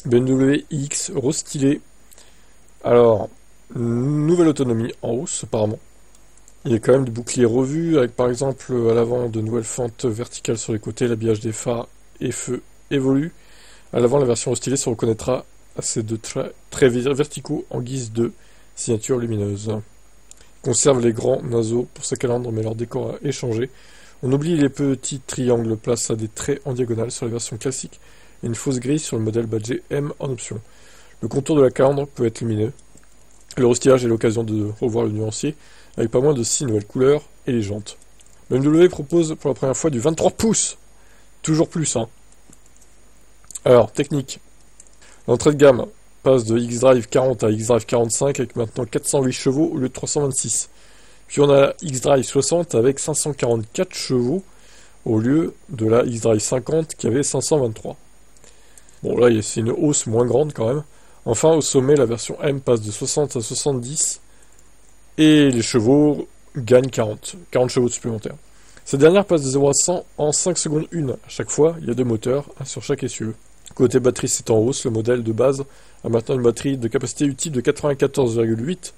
BMW iX restylé. Alors, nouvelle autonomie en hausse apparemment. Il y a quand même des boucliers revus avec par exemple à l'avant de nouvelles fentes verticales sur les côtés, l'habillage des phares et feux évolue. À l'avant, la version restylée se reconnaîtra à ces deux traits verticaux en guise de signature lumineuse. Conserve les grands naseaux pour sa calandre, mais leur décor a échangé. On oublie les petits triangles, place à des traits en diagonale sur la version classique et une fausse grille sur le modèle badgé M en option. Le contour de la calandre peut être lumineux. Le restylage est l'occasion de revoir le nuancier avec pas moins de 6 nouvelles couleurs et les jantes. BMW propose pour la première fois du 23 pouces. Toujours plus, hein. Alors, technique. L'entrée de gamme passe de X-Drive 40 à X-Drive 45 avec maintenant 408 chevaux au lieu de 326. Puis on a la X-Drive 60 avec 544 chevaux au lieu de la X-Drive 50 qui avait 523. Bon là c'est une hausse moins grande quand même. Enfin au sommet la version M passe de 60 à 70 et les chevaux gagnent 40 chevaux supplémentaires. Cette dernière passe de 0 à 100 en 5 secondes 1. À chaque fois il y a deux moteurs, un sur chaque essieu. Côté batterie c'est en hausse, le modèle de base a maintenant une batterie de capacité utile de 94,8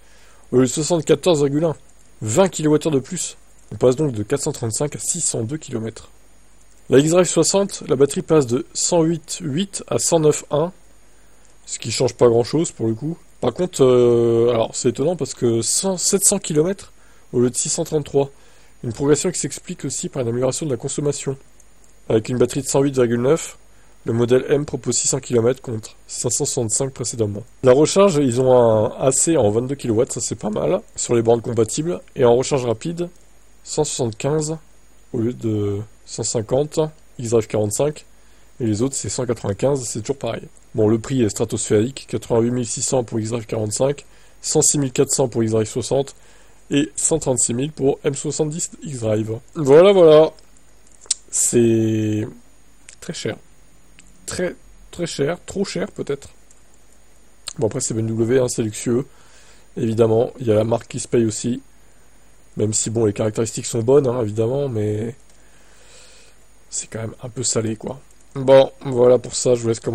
au lieu de 74,1. 20 kWh de plus. On passe donc de 435 à 602 km. La X-Drive 60, la batterie passe de 108,8 à 109,1, ce qui change pas grand chose pour le coup. Par contre, alors c'est étonnant parce que 700 km au lieu de 633. Une progression qui s'explique aussi par une amélioration de la consommation. Avec une batterie de 108,9, le modèle M propose 600 km contre 565 précédemment. La recharge, ils ont un AC en 22 kW, ça c'est pas mal, sur les bornes compatibles. Et en recharge rapide, 175 au lieu de 150, X-Drive 45. Et les autres c'est 195, c'est toujours pareil. Bon, le prix est stratosphérique, 88 600 pour X-Drive 45, 106 400 pour X-Drive 60 et 136 000 pour M70 X-Drive. Voilà. C'est très cher. Très cher, trop cher peut-être. Bon après c'est BMW, hein, c'est luxueux. Évidemment, il y a la marque qui se paye aussi. Même si bon les caractéristiques sont bonnes, hein, évidemment, mais c'est quand même un peu salé quoi. Bon, voilà pour ça, je vous laisse commenter.